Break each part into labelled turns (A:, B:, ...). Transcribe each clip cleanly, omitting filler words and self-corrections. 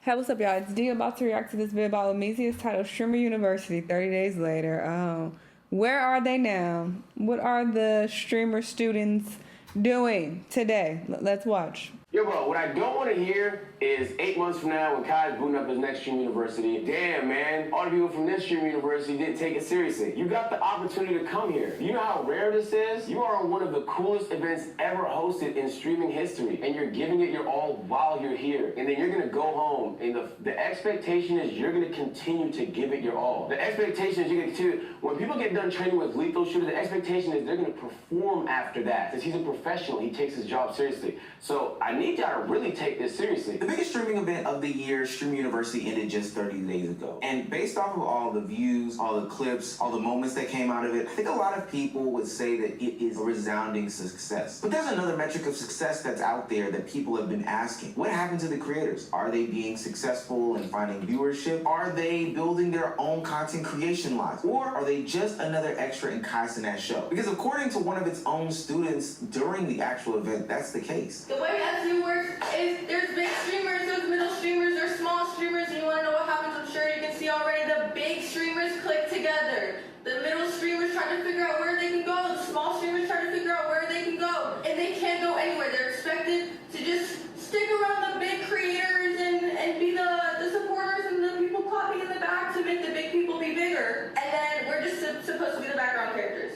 A: Hey, what's up, y'all? It's D about to react to this video about Lamisi. It's titled Streamer University 30 Days Later. Where are they now? What are the streamer students doing today? Let's watch.
B: Yo, bro, what I don't want to hear is 8 months from now when Kai's booting up his next stream university. Damn, man, all the people from this stream university didn't take it seriously. You got the opportunity to come here. You know how rare this is? You are on one of the coolest events ever hosted in streaming history, and you're giving it your all while you're here. And then you're going to go home, and the expectation is you're going to continue to give it your all. The expectation is you're going to continue. When people get done training with lethal shooters, the expectation is they're going to perform after that. Since he's a professional, he takes his job seriously. So I need y'all to really take this seriously.
C: The biggest streaming event of the year, Stream University, ended just 30 days ago. And based off of all the views, all the clips, all the moments that came out of it, I think a lot of people would say that it is a resounding success. But there's another metric of success that's out there that people have been asking. What happened to the creators? Are they being successful in finding viewership? Are they building their own content creation lives? Or are they just another extra in Kai Cenat's show? Because according to one of its own students during the actual event, that's the case.
D: The way SU works is there's big streamers, there's middle streamers, there's small streamers, and you want to know what happens? I'm sure you can see already the big streamers click together. The middle streamers try to figure out where they can go. The small streamers try to figure out where they can go. And they can't go anywhere. They're expected to just stick around the big creators and be the supporters and the people clapping in the back to make the big people be bigger. And then we're just supposed to be the background characters.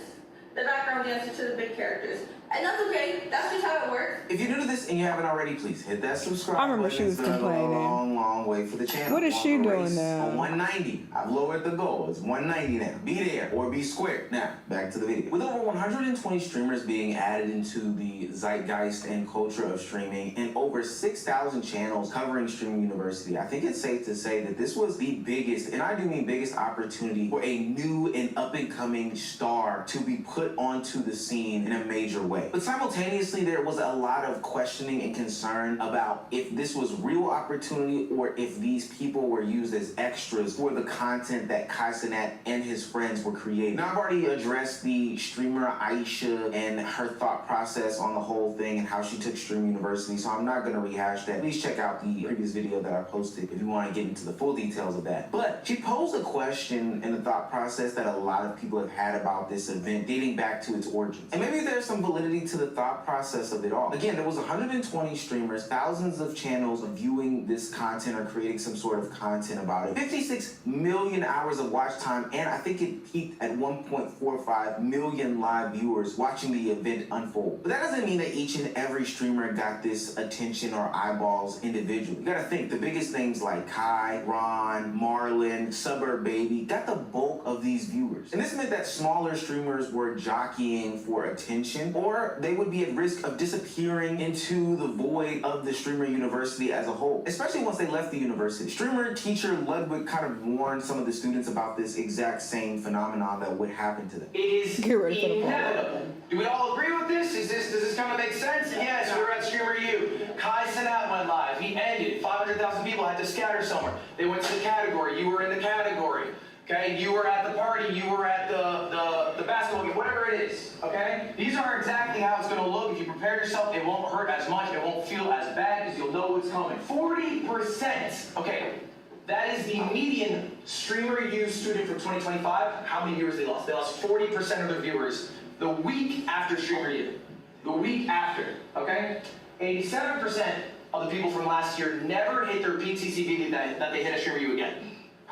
D: The background dancer to the big characters. And that's okay. That's just how it works.
C: If you're new to this and you haven't already, please hit that subscribe
A: I remember
C: button.
A: she was
C: It's been
A: complaining.
C: a long way for the channel.
A: What is she
C: On the
A: doing
C: race
A: now?
C: On 190. I've lowered the goal. It's 190 now. Be there or be square. Now, back to the video. With over 120 streamers being added into the zeitgeist and culture of streaming and over 6,000 channels covering Streaming University, I think it's safe to say that this was the biggest, and I do mean biggest, opportunity for a new and up-and-coming star to be put onto the scene in a major way. But simultaneously, there was a lot of questioning and concern about if this was real opportunity or if these people were used as extras for the content that Kai Cenat and his friends were creating. Now, I've already addressed the streamer Aisha and her thought process on the whole thing and how she took Stream University, so I'm not going to rehash that. Please check out the previous video that I posted if you want to get into the full details of that. But she posed a question and a thought process that a lot of people have had about this event dating back to its origins. And maybe there's some validity to the thought process of it all. Again, there was 120 streamers, thousands of channels viewing this content or creating some sort of content about it. 56 million hours of watch time, and I think it peaked at 1.45 million live viewers watching the event unfold. But that doesn't mean that each and every streamer got this attention or eyeballs individually. You gotta think, the biggest names like Kai, Ron, Marlon, Suburb Baby got the bulk of these viewers. And this meant that smaller streamers were jockeying for attention, or they would be at risk of disappearing into the void of the Streamer University as a whole, especially once they left the university. Streamer teacher Ludwig kind of warned some of the students about this exact same phenomenon that would happen to them.
E: It is inevitable. Do we all agree with this? Does this kind of make sense? Yes, we're at Streamer U. Kai Cenat went live. He ended. 500,000 people had to scatter somewhere. They went to the category. You were in the category. Okay, you were at the party, you were at the basketball game, whatever it is, okay? These are exactly how it's gonna look. If you prepare yourself, it won't hurt as much, it won't feel as bad because you'll know what's coming. 40%, okay, that is the median Streamer U student from 2025. How many viewers they lost? They lost 40% of their viewers the week after Streamer U. The week after, okay? 87% of the people from last year never hit their peak CCP that they hit at Streamer U again.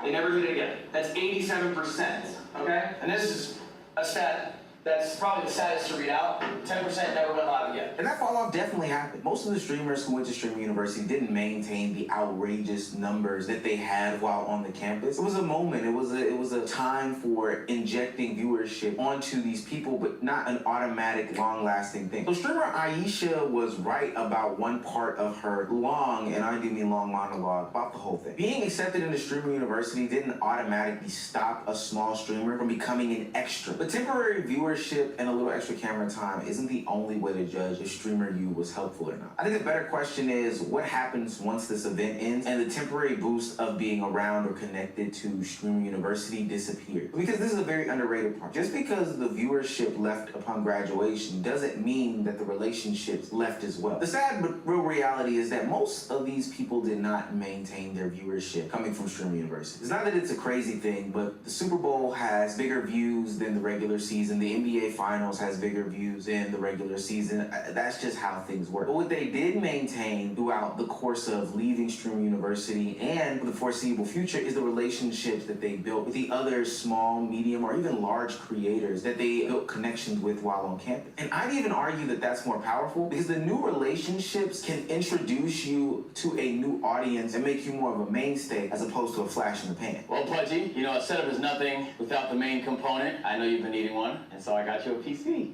E: They never hit it again. That's 87%, okay? And this is a stat that's probably the saddest to read out. 10% never went live again.
C: And that fall off definitely happened. Most of the streamers who went to Streaming University didn't maintain the outrageous numbers that they had while on the campus. It was a moment. It was a time for injecting viewership onto these people, but not an automatic, long-lasting thing. So streamer Aisha was right about one part of her long, and I do mean long, monologue about the whole thing. Being accepted into Streaming University didn't automatically stop a small streamer from becoming an extra. But temporary viewership viewership and a little extra camera time isn't the only way to judge if Streamer U was helpful or not. I think the better question is what happens once this event ends and the temporary boost of being around or connected to Streamer University disappears. Because this is a very underrated part. Just because the viewership left upon graduation doesn't mean that the relationships left as well. The sad but real reality is that most of these people did not maintain their viewership coming from Streamer University. It's not that it's a crazy thing, but the Super Bowl has bigger views than the regular season. The NBA Finals has bigger views than the regular season. That's just how things work. But what they did maintain throughout the course of leaving Streamer University and for the foreseeable future is the relationships that they built with the other small, medium, or even large creators that they built connections with while on campus. And I'd even argue that that's more powerful because the new relationships can introduce you to a new audience and make you more of a mainstay as opposed to a flash in the pan.
B: Well, Pudgy, you know, a setup is nothing without the main component. I know you've been needing one, and so I got you a PC.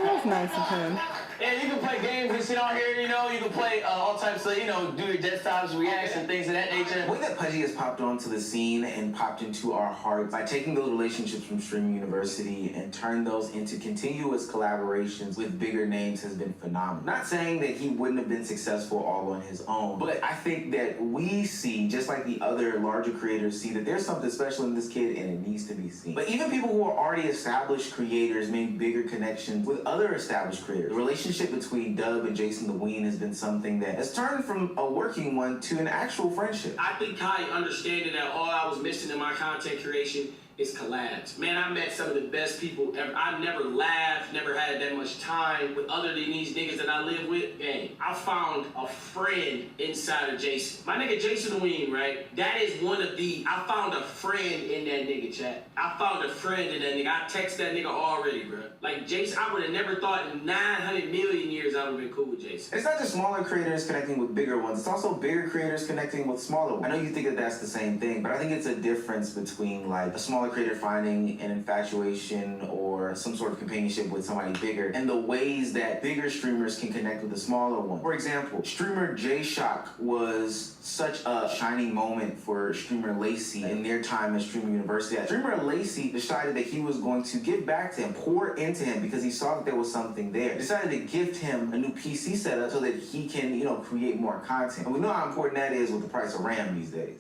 A: That's nice of him.
B: Yeah, you can play games and sit on here, you know, you can play all types of, you know, do your desktops, reacts, and things of that nature.
C: The way that Pudgy has popped onto the scene and popped into our hearts by taking those relationships from Streaming University and turned those into continuous collaborations with bigger names has been phenomenal. Not saying that he wouldn't have been successful all on his own, but I think that we see, just like the other larger creators see, that there's something special in this kid and it needs to be seen. But even people who are already established creators make bigger connections with other established creators. The relationship between Dub and Jason the Ween has been something that has turned from a working one to an actual friendship.
F: I think Kai understanding that all I was missing in my content creation is collabs. Man, I met some of the best people ever. I've never laughed, never had that much time with other than these niggas that I live with. Dang, I found a friend inside of Jason. My nigga Jason the Ween, right? That is one of the, I found a friend in that nigga, chat. I found a friend in that nigga. I text that nigga already, bro. Like Jason, I would have never thought in 900 million years I would have been cool with Jason.
C: It's not just smaller creators connecting with bigger ones. It's also bigger creators connecting with smaller ones. I know you think that that's the same thing, but I think it's a difference between like a smaller creator finding an infatuation or some sort of companionship with somebody bigger and the ways that bigger streamers can connect with a smaller one. For example, streamer J-Shock was such a shining moment for streamer Lacey in their time at Streamer University. Streamer Lacey decided that he was going to give back to him, pour into him because he saw that there was something there. Decided to gift him a new PC setup so that he can, you know, create more content. And we know how important that is with the price of RAM these days.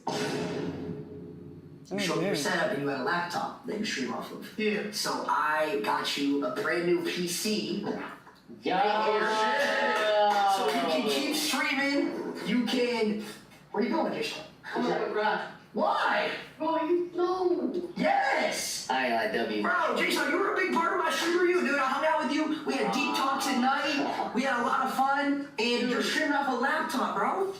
G: You show me your setup and you had a laptop that you stream off of. Yeah. So I got you a brand new PC.
B: Yeah.
G: So you can keep streaming. You can. Where you going, Jason?
D: I'm gonna run.
G: Why?
D: Bro, you know.
G: Yes.
H: IIW.
G: Bro, Jason, you were a big part of my Streamer U, dude. I hung out with you. We had deep talks at night. We had a lot of fun. And you're streaming off a laptop, bro.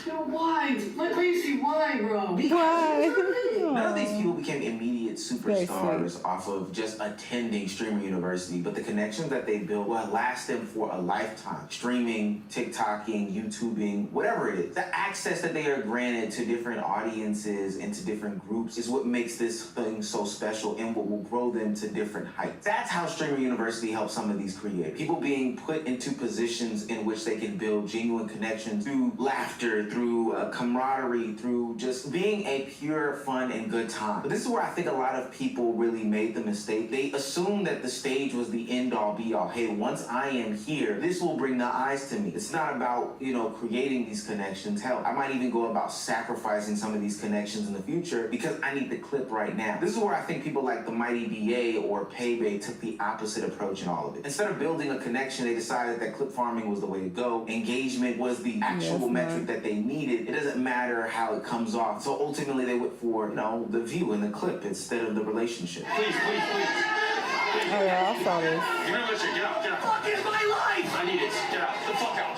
D: Yo, why? My PC, why, bro?
A: Why?
C: None of these people became immediate superstars off of just attending Streamer University, but the connections that they built will last them for a lifetime. Streaming, TikToking, YouTubing, whatever it is. The access that they are granted to different audiences and to different groups is what makes this thing so special and what will grow them to different heights. That's how Streamer University helps some of these creators. People being put into positions in which they can build genuine connections through laughter, through camaraderie, through just being a pure fun and good time. But this is where I think a lot of people really made the mistake. They assumed that the stage was the end-all be-all. Hey, once I am here, this will bring the eyes to me. It's not about, you know, creating these connections. Hell, I might even go about sacrificing some of these connections in the future because I need the clip right now. This is where I think people like the Mighty BA or Paybay took the opposite approach in all of it. Instead of building a connection, they decided that clip farming was the way to go. Engagement was the actual metric that they needed. It doesn't matter how it comes off. So ultimately they went for, you know, the view and the clip instead of the relationship.
E: Please.
A: Oh yeah, I saw this.
E: You're gonna listen. Get out.
G: Fuck is my life!
E: I need it. Get out. The fuck out.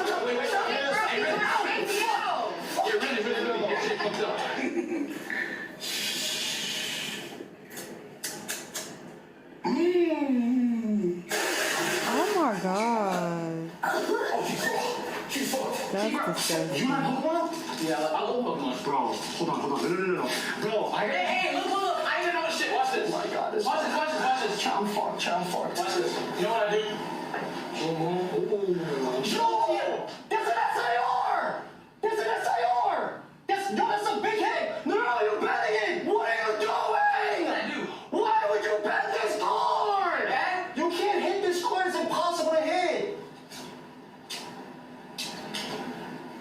G: Stop.
E: Wait. Get really. Get shit fucked up.
A: Oh my god. That's disgusting.
E: Yeah, I'll go Pokemon. Bro, hold on. No. Bro, Hey, look. I even know shit. Watch this.
H: Oh my god, this
E: Watch this.
H: child fart.
E: Watch this. You know what I do? Joel! That's an SIR! That's an SIR! That's a big hit! No, you're betting it! What are you doing? Why would you bet this card? You can't hit this card, it's impossible to hit!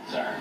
E: Sorry.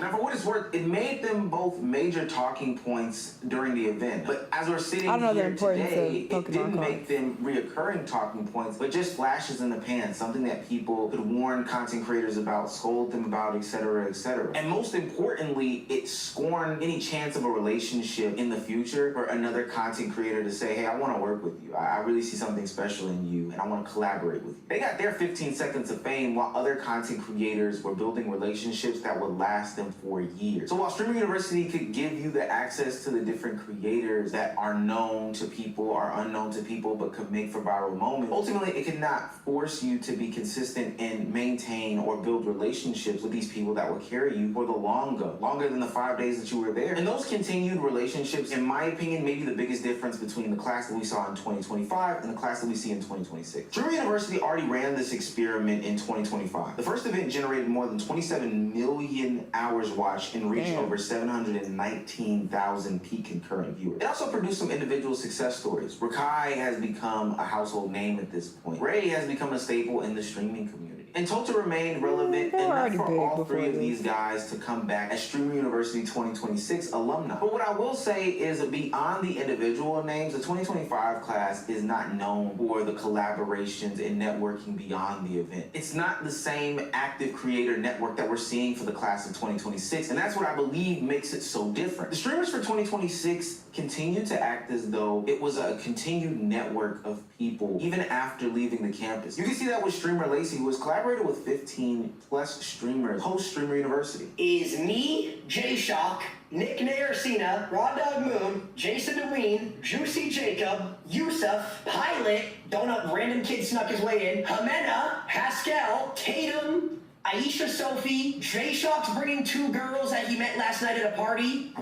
C: Now, for what it's worth, it made them both major talking points during the event. But as we're sitting
A: I don't know the
C: here
A: importance
C: today,
A: of Pokemon
C: it didn't
A: cards.
C: make them reoccurring talking points, but just flashes in the pan, something that people could warn content creators about, scold them about, etc., etc. And most importantly, it scorned any chance of a relationship in the future for another content creator to say, hey, I want to work with you. I really see something special in you, and I want to collaborate with you. They got their 15 seconds of fame while other content creators were building relationships that would last them for years. So while Streamer University could give you the access to the different creators that are known to people or unknown to people but could make for viral moments, ultimately it could not force you to be consistent and maintain or build relationships with these people that will carry you for the longer than the 5 days that you were there. And those continued relationships, in my opinion, may be the biggest difference between the class that we saw in 2025 and the class that we see in 2026. Streamer University already ran this experiment in 2025. The first event generated more than 27 million hours watched and reached over 719,000 peak concurrent viewers. It also produced some individual success stories. Rakai has become a household name at this point. Ray has become a staple in the streaming community. And told to remain relevant enough for all three of these guys to come back as Streamer University 2026 alumni. But what I will say is beyond the individual names, the 2025 class is not known for the collaborations and networking beyond the event. It's not the same active creator network that we're seeing for the class of 2026, and that's what I believe makes it so different. The streamers for 2026 continue to act as though it was a continued network of people even after leaving the campus. You can see that with streamer Lacey, who has collaborated with 15 plus streamers post Streamer University.
G: Is me, J-Shock, Nick Naircina, Raw Dog Moon, Jason DeWeen, Juicy Jacob, Yusuf, Pilot, Donut Random Kid snuck his way in, Jimena, Haskell, Tatum, Aisha Sophie, J-Shock's bringing 2 girls that he met last night at a party.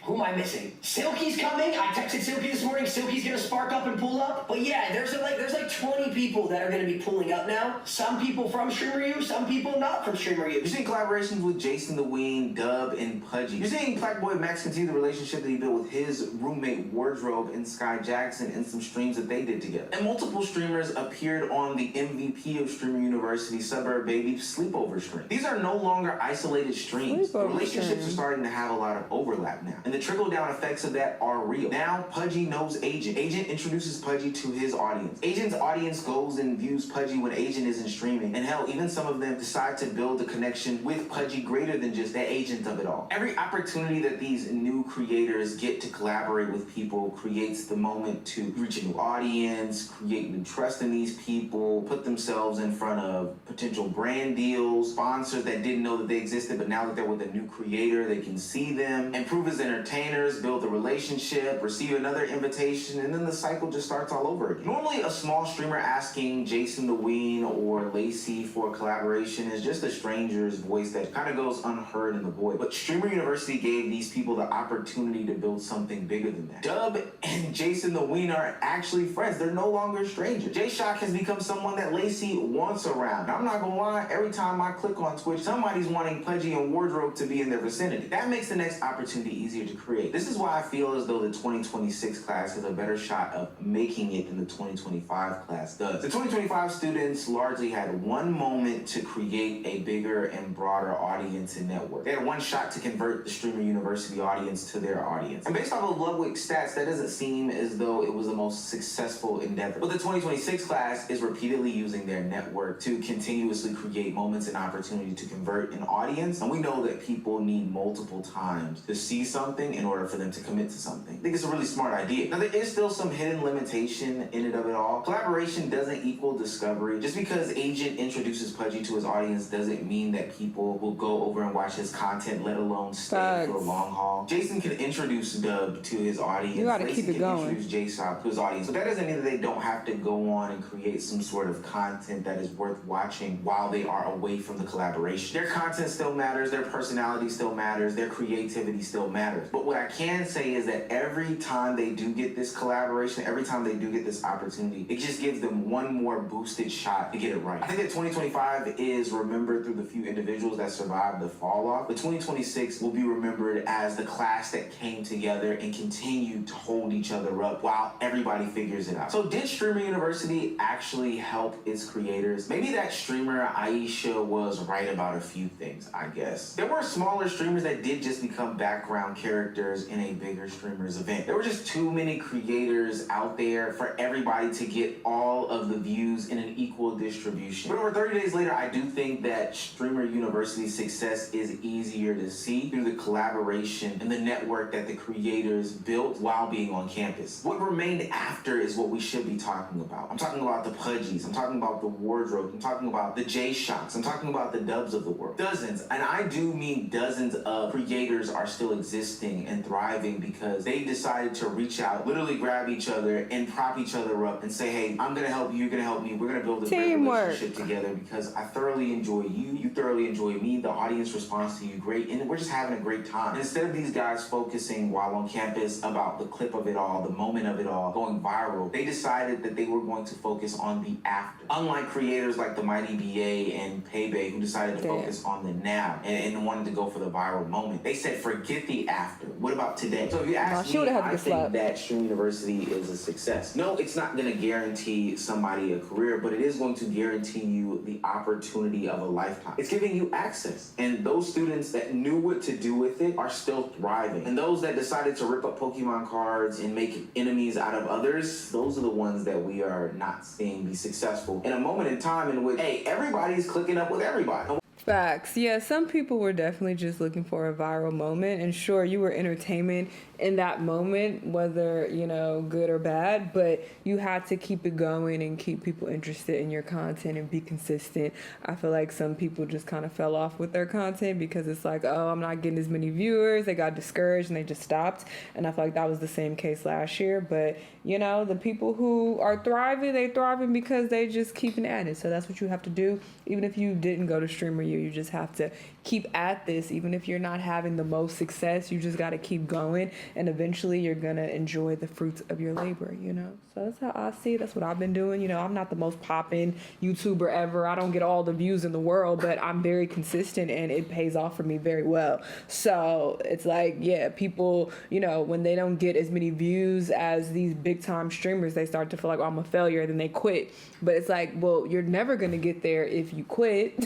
G: Who am I missing? Silky's coming. I texted Silky this morning. Silky's gonna spark up and pull up. But yeah, there's like 20 people that are gonna be pulling up now. Some people from Streamer U, some people not from Streamer U.
C: You're seeing collaborations with Jason the Ween, Dub, and Pudgy. You're seeing Black Boy Max continue the relationship that he built with his roommate Wardrobe and Sky Jackson in some streams that they did together. And multiple streamers appeared on the MVP of Streamer University Suburb Baby Sleepover stream. These are no longer isolated streams. The relationships are starting to have a lot of overlap now. And the trickle-down effects of that are real. Now, Pudgy knows Agent. Agent introduces Pudgy to his audience. Agent's audience goes and views Pudgy when Agent isn't streaming. And hell, even some of them decide to build a connection with Pudgy greater than just the agent of it all. Every opportunity that these new creators get to collaborate with people creates the moment to reach a new audience, create new trust in these people, put themselves in front of potential brand deals, sponsors that didn't know that they existed, but now that they're with a new creator, they can see them, improve as entertainers, build a relationship, receive another invitation, and then the cycle just starts all over again. Normally, a small streamer asking Jason the Ween or Lacey for a collaboration is just a stranger's voice that kind of goes unheard in the void. But Streamer University gave these people the opportunity to build something bigger than that. Dub and Jason the Ween are actually friends. They're no longer strangers. J-Shock has become someone that Lacey wants around. And I'm not gonna lie, every time I click on Twitch, somebody's wanting Pudgy and Wardrobe to be in their vicinity. That makes the next opportunity easier to create. This is why I feel as though the 2026 class has a better shot of making it than the 2025 class does. The 2025 students largely had one moment to create a bigger and broader audience and network. They had one shot to convert the Streamer University audience to their audience. And based off of Ludwig's stats, that doesn't seem as though it was the most successful endeavor. But the 2026 class is repeatedly using their network to continuously create moments and opportunity to convert an audience. And we know that people need multiple times to see something in order for them to commit to something. I think it's a really smart idea. Now, there is still some hidden limitation in it of it all. Collaboration doesn't equal discovery. Just because Agent introduces Pudgy to his audience doesn't mean that people will go over and watch his content, let alone stay for the long haul. Jason can introduce Dub to his audience.
A: You gotta
C: Lacey
A: keep it
C: can
A: going.
C: introduce J-Sop to his audience. But that doesn't mean that they don't have to go on and create some sort of content that is worth watching while they are away from the collaboration. Their content still matters, their personality still matters, their creativity still matters. But what I can say is that every time they do get this collaboration, every time they do get this opportunity, it just gives them one more boosted shot to get it right. I think that 2025 is remembered through the few individuals that survived the fall off, but 2026 will be remembered as the class that came together and continued to hold each other up while everybody figures it out. So did Streamer University actually help its creators? Maybe that streamer Aisha was right about a few things, I guess. There were smaller streamers that did just become background characters in a bigger streamers event. There were just too many creators out there for everybody to get all of the views in an equal distribution. But over 30 days later, I do think that Streamer University's success is easier to see through the collaboration and the network that the creators built while being on campus. What remained after is what we should be talking about. I'm talking about the Pudgies, I'm talking about the Wardrobe, I'm talking about the J-Shocks, I'm talking about the Dubs of the world. Dozens, and I do mean dozens of creators are still existing and thriving because they decided to reach out, literally grab each other and prop each other up and say, hey, I'm gonna help you, you're gonna help me, we're gonna build a great relationship together because I thoroughly enjoy you, you thoroughly enjoy me, the audience responds to you great, and we're just having a great time. And instead of these guys focusing while on campus about the clip of it all, the moment of it all, going viral, they decided that they were going to focus on the after. Unlike creators like the Mighty BA and Paybay who decided to focus on the now and wanted to go for the viral moment, they said forget the after. What about today? So if you ask me, I think that Stream University is a success. No, it's not going to guarantee somebody a career, but it is going to guarantee you the opportunity of a lifetime. It's giving you access, and those students that knew what to do with it are still thriving. And those that decided to rip up Pokemon cards and make enemies out of others, those are the ones that we are not seeing be successful in a moment in time in which, hey, everybody's clicking up with everybody.
A: Facts. Yeah, some people were definitely just looking for a viral moment, and sure, you were entertainment in that moment, whether, you know, good or bad, but you had to keep it going and keep people interested in your content and be consistent. I feel like some people just kind of fell off with their content because it's like, oh, I'm not getting as many viewers. They got discouraged and they just stopped. And I feel like that was the same case last year. But, you know, the people who are thriving, they thriving because they just keeping at it. So that's what you have to do. Even if you didn't go to Streamer U, you just have to keep at this. Even if you're not having the most success, you just got to keep going. And eventually you're going to enjoy the fruits of your labor, you know? So that's how I see it. That's what I've been doing. You know, I'm not the most poppin' YouTuber ever. I don't get all the views in the world, but I'm very consistent and it pays off for me very well. So it's like, yeah, people, you know, when they don't get as many views as these big time streamers, they start to feel like, oh, I'm a failure, then they quit. But it's like, well, you're never going to get there if you quit.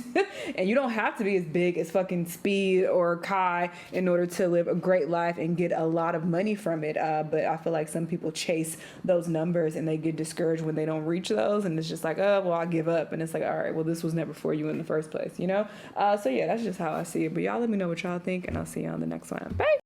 A: And you don't have to be as big as fucking Speed or Kai in order to live a great life and get a lot of money from it. But I feel like some people chase those numbers and they get discouraged when they don't reach those. And it's just like, oh, well, I give up. And it's like, all right, well, this was never for you in the first place, you know? So yeah, that's just how I see it. But y'all let me know what y'all think, and I'll see you on the next one. Bye.